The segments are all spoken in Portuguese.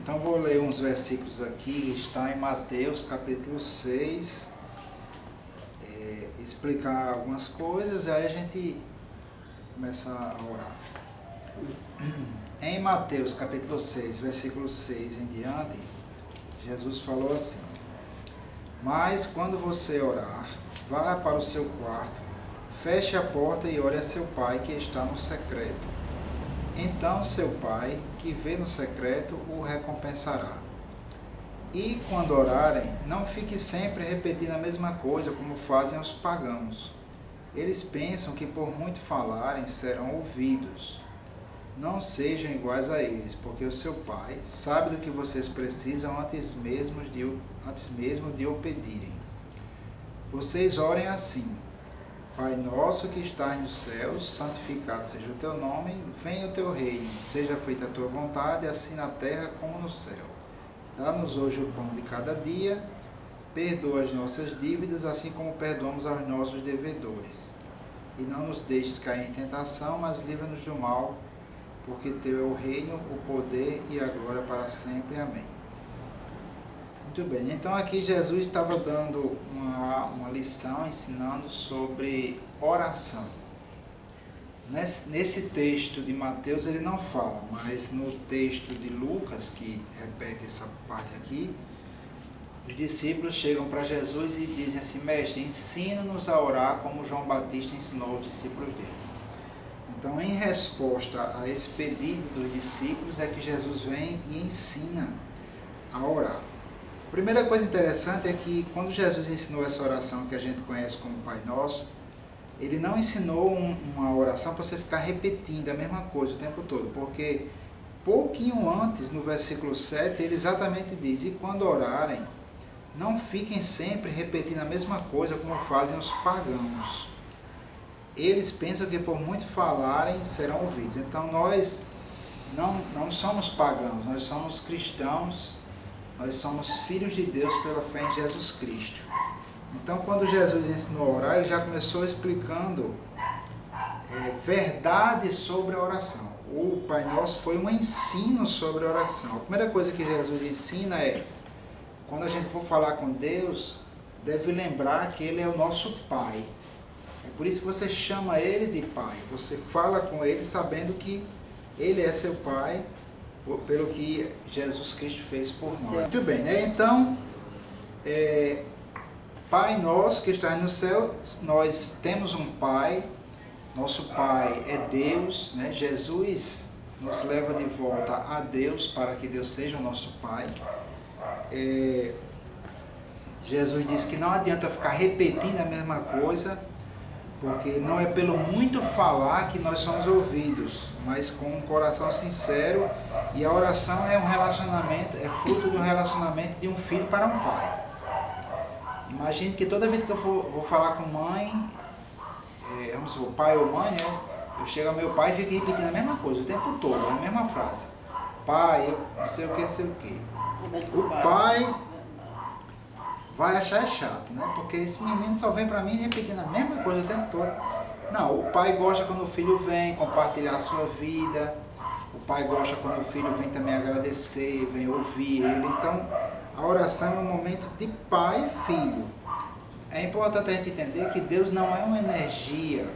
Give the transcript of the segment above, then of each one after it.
Então vou ler uns versículos aqui, está em Mateus capítulo 6, explicar algumas coisas, e aí a gente começa a orar. Em Mateus capítulo 6, versículo 6 em diante, Jesus falou assim: mas quando você orar, vá para o seu quarto, feche a porta e ore a seu pai que está no secreto. Então seu pai, que vê no secreto, o recompensará. E quando orarem, não fique sempre repetindo a mesma coisa como fazem os pagãos. Eles pensam que por muito falarem serão ouvidos. Não sejam iguais a eles, porque o seu pai sabe do que vocês precisam antes mesmo de o pedirem. Vocês orem assim: Pai nosso que estás nos céus, santificado seja o teu nome, venha o teu reino, seja feita a tua vontade, assim na terra como no céu. Dá-nos hoje o pão de cada dia, perdoa as nossas dívidas, assim como perdoamos aos nossos devedores. E não nos deixes cair em tentação, mas livra-nos do mal, porque teu é o reino, o poder e a glória para sempre. Amém. Muito bem, então aqui Jesus estava dando uma lição, ensinando sobre oração. Nesse texto de Mateus ele não fala, mas no texto de Lucas, que repete essa parte aqui, os discípulos chegam para Jesus e dizem assim: mestre, ensina-nos a orar como João Batista ensinou os discípulos dele. Então, em resposta a esse pedido dos discípulos, é que Jesus vem e ensina a orar. A primeira coisa interessante é que quando Jesus ensinou essa oração que a gente conhece como Pai Nosso, ele não ensinou uma oração para você ficar repetindo a mesma coisa o tempo todo, porque pouquinho antes, no versículo 7, ele exatamente diz: e quando orarem, não fiquem sempre repetindo a mesma coisa como fazem os pagãos. Eles pensam que por muito falarem serão ouvidos. Então nós não somos pagãos, nós somos cristãos, nós somos filhos de Deus pela fé em Jesus Cristo. Então quando Jesus ensinou a orar, ele já começou explicando verdades sobre a oração. O Pai Nosso foi um ensino sobre a oração. A primeira coisa que Jesus ensina é: quando a gente for falar com Deus, deve lembrar que Ele é o nosso Pai. É por isso que você chama Ele de Pai. Você fala com Ele sabendo que Ele é seu Pai, pelo que Jesus Cristo fez por nós. Muito bem, né? Então, Pai nosso que está no céu, nós temos um Pai. Nosso Pai é Deus, né? Jesus nos leva de volta a Deus para que Deus seja o nosso Pai. Jesus disse que não adianta ficar repetindo a mesma coisa, porque não é pelo muito falar que nós somos ouvidos, mas com um coração sincero. E a oração é um relacionamento, é fruto de um relacionamento de um filho para um pai. Imagine que toda vez que eu vou falar com mãe, vamos supor, pai ou mãe, né, eu chego ao meu pai e fico repetindo a mesma coisa o tempo todo, a mesma frase: pai, eu não sei o que, não sei o que. O pai vai achar chato, né? Porque esse menino só vem para mim repetindo a mesma coisa o tempo todo. Não, o pai gosta quando o filho vem compartilhar a sua vida. O pai gosta quando o filho vem também agradecer, vem ouvir ele. Então, a oração é um momento de pai e filho. É importante a gente entender que Deus não é uma energia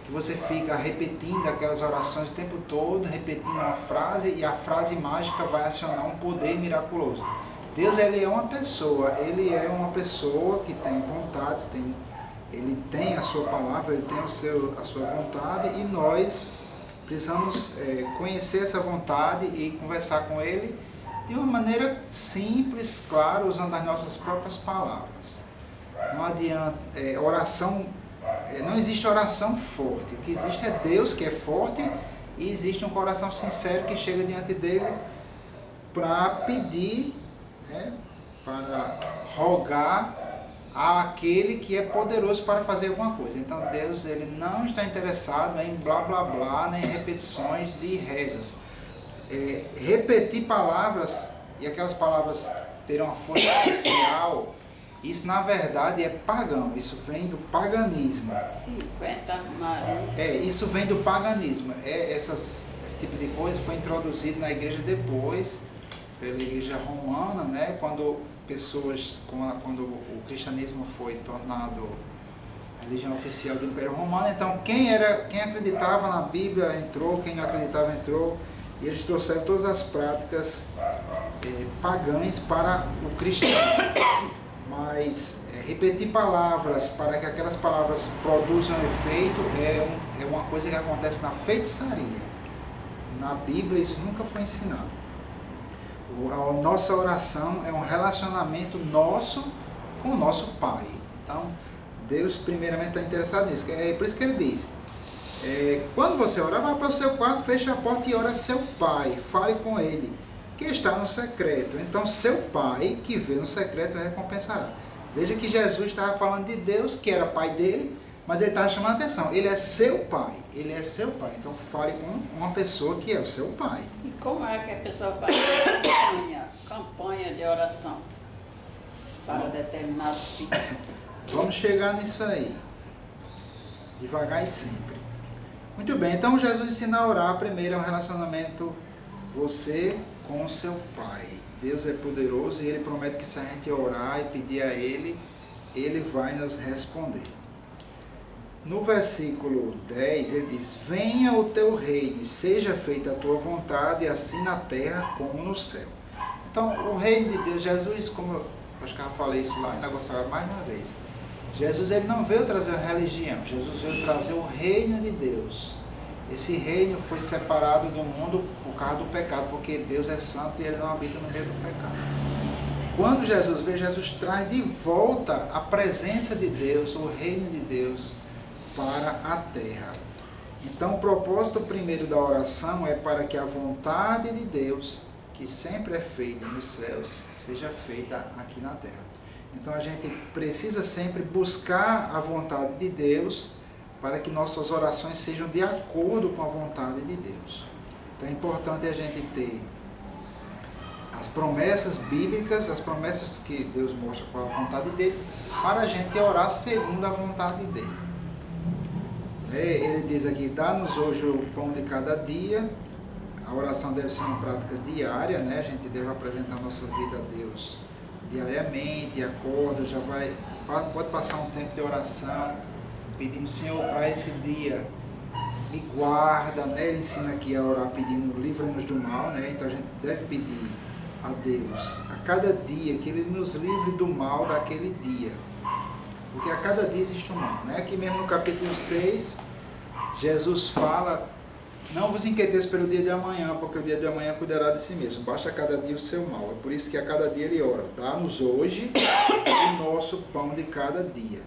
que você fica repetindo aquelas orações o tempo todo, repetindo uma frase, e a frase mágica vai acionar um poder miraculoso. Deus, ele é uma pessoa que tem vontades, ele tem a sua palavra, ele tem a sua vontade, e nós precisamos conhecer essa vontade e conversar com ele de uma maneira simples, clara, usando as nossas próprias palavras. Não adianta, oração, não existe oração forte. O que existe é Deus que é forte, e existe um coração sincero que chega diante dele para pedir, para rogar àquele que é poderoso para fazer alguma coisa. Então Deus, ele não está interessado em blá blá blá, nem em repetições de rezas. Repetir palavras, e aquelas palavras terão uma força especial, isso na verdade é pagão, isso vem do paganismo. 50 Maria. Isso vem do paganismo. Esse tipo de coisa foi introduzido na igreja depois pela Igreja Romana, né? Quando o cristianismo foi tornado a religião oficial do Império Romano, então quem acreditava na Bíblia entrou, quem não acreditava entrou, e eles trouxeram todas as práticas pagãs para o cristianismo. Mas repetir palavras para que aquelas palavras produzam efeito é uma coisa que acontece na feitiçaria. Na Bíblia isso nunca foi ensinado. A nossa oração é um relacionamento nosso com o nosso Pai. Então, Deus primeiramente está interessado nisso. É por isso que ele diz, quando você orar, vá para o seu quarto, feche a porta e ore a seu Pai. Fale com Ele, que está no secreto. Então, seu Pai, que vê no secreto, recompensará. Veja que Jesus estava falando de Deus, que era Pai dele, mas ele estava chamando a atenção. Ele é seu Pai. Ele é seu Pai. Então, fale com uma pessoa que é o seu Pai. E como é que a pessoa faz campanha de oração para determinado tipo? Vamos chegar nisso aí. Devagar e sempre. Muito bem, então Jesus ensina a orar. Primeiro é um relacionamento você com o seu Pai. Deus é poderoso e Ele promete que se a gente orar e pedir a Ele, Ele vai nos responder. No versículo 10 ele diz, venha o teu reino e seja feita a tua vontade, assim na terra como no céu. Então o reino de Deus, Jesus, como eu acho que eu falei isso lá, ainda gostava mais uma vez, Jesus ele não veio trazer a religião, Jesus veio trazer o reino de Deus. Esse reino foi separado do mundo por causa do pecado, porque Deus é santo e Ele não habita no meio do pecado. Quando Jesus veio, Jesus traz de volta a presença de Deus, o reino de Deus para a terra. Então o propósito primeiro da oração é para que a vontade de Deus, que sempre é feita nos céus, seja feita aqui na terra. Então a gente precisa sempre buscar a vontade de Deus para que nossas orações sejam de acordo com a vontade de Deus. Então é importante a gente ter as promessas bíblicas, as promessas que Deus mostra com a vontade dele, para a gente orar segundo a vontade dele. Ele diz aqui, dá-nos hoje o pão de cada dia. A oração deve ser uma prática diária, né? A gente deve apresentar a nossa vida a Deus diariamente, acorda, pode passar um tempo de oração, pedindo, Senhor, para esse dia, me guarda, né? Ele ensina aqui a orar pedindo, livra-nos do mal, né? Então a gente deve pedir a Deus, a cada dia, que Ele nos livre do mal daquele dia, porque a cada dia existe um mal, né? Aqui mesmo no capítulo 6, Jesus fala, não vos inquieteis pelo dia de amanhã, porque o dia de amanhã cuidará de si mesmo, basta a cada dia o seu mal. É por isso que a cada dia ele ora, dá-nos hoje o nosso pão de cada dia.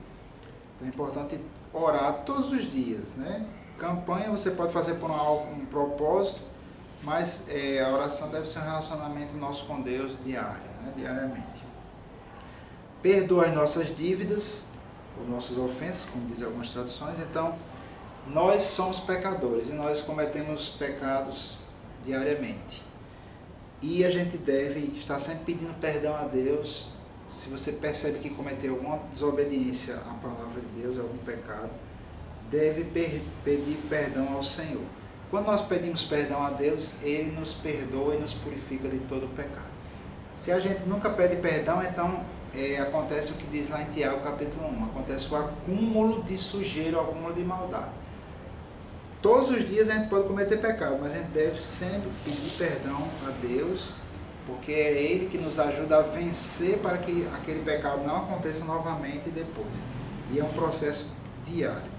Então é importante orar todos os dias, né? Campanha você pode fazer por um propósito, mas a oração deve ser um relacionamento nosso com Deus diário, né? Diariamente. Perdoa as nossas dívidas, ou nossas ofensas, como dizem algumas traduções. Então, nós somos pecadores e nós cometemos pecados diariamente. E a gente deve estar sempre pedindo perdão a Deus. Se você percebe que cometeu alguma desobediência à palavra de Deus, algum pecado, deve pedir perdão ao Senhor. Quando nós pedimos perdão a Deus, Ele nos perdoa e nos purifica de todo o pecado. Se a gente nunca pede perdão, então acontece o que diz lá em Tiago capítulo 1, acontece o acúmulo de sujeira, o acúmulo de maldade. Todos os dias a gente pode cometer pecado, mas a gente deve sempre pedir perdão a Deus, porque é Ele que nos ajuda a vencer para que aquele pecado não aconteça novamente depois. E é um processo diário.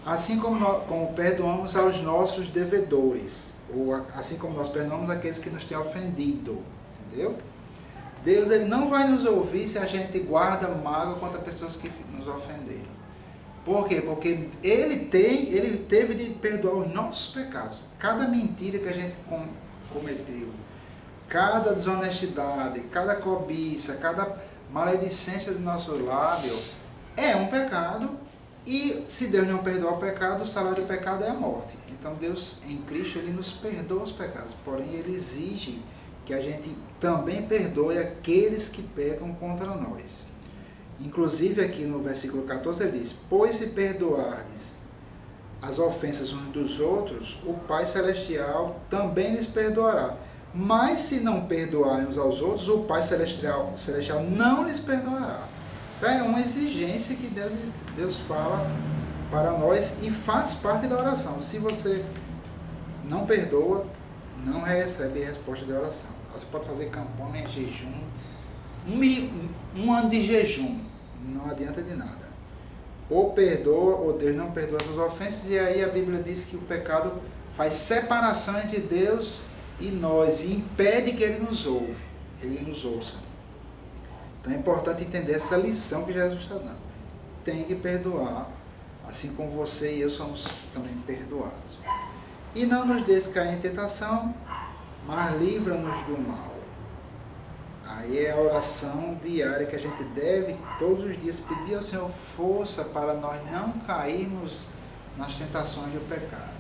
Assim como perdoamos aos nossos devedores, ou assim como nós perdoamos aqueles que nos têm ofendido, entendeu? Deus ele não vai nos ouvir se a gente guarda mágoa contra pessoas que nos ofenderam. Por quê? Porque Ele teve de perdoar os nossos pecados. Cada mentira que a gente cometeu, cada desonestidade, cada cobiça, cada maledicência do nosso lábio é um pecado. E se Deus não perdoar o pecado, o salário do pecado é a morte. Então Deus em Cristo ele nos perdoa os pecados. Porém Ele exige que a gente também perdoe aqueles que pecam contra nós. Inclusive aqui no versículo 14 ele diz, pois se perdoardes as ofensas uns dos outros, o Pai Celestial também lhes perdoará. Mas se não perdoarem uns aos outros, o Pai Celestial não lhes perdoará. Então é uma exigência que Deus fala para nós e faz parte da oração. Se você não perdoa, não recebe resposta de oração. Você pode fazer campanha, jejum, um ano de jejum, não adianta de nada. Ou perdoa, ou Deus não perdoa as suas ofensas, e aí a Bíblia diz que o pecado faz separação entre Deus e nós, e impede que Ele nos ouça. Então é importante entender essa lição que Jesus está dando. Tem que perdoar, assim como você e eu somos também perdoados. E não nos deixe cair em tentação, mas livra-nos do mal. Aí é a oração diária que a gente deve todos os dias pedir ao Senhor força para nós não cairmos nas tentações do pecado.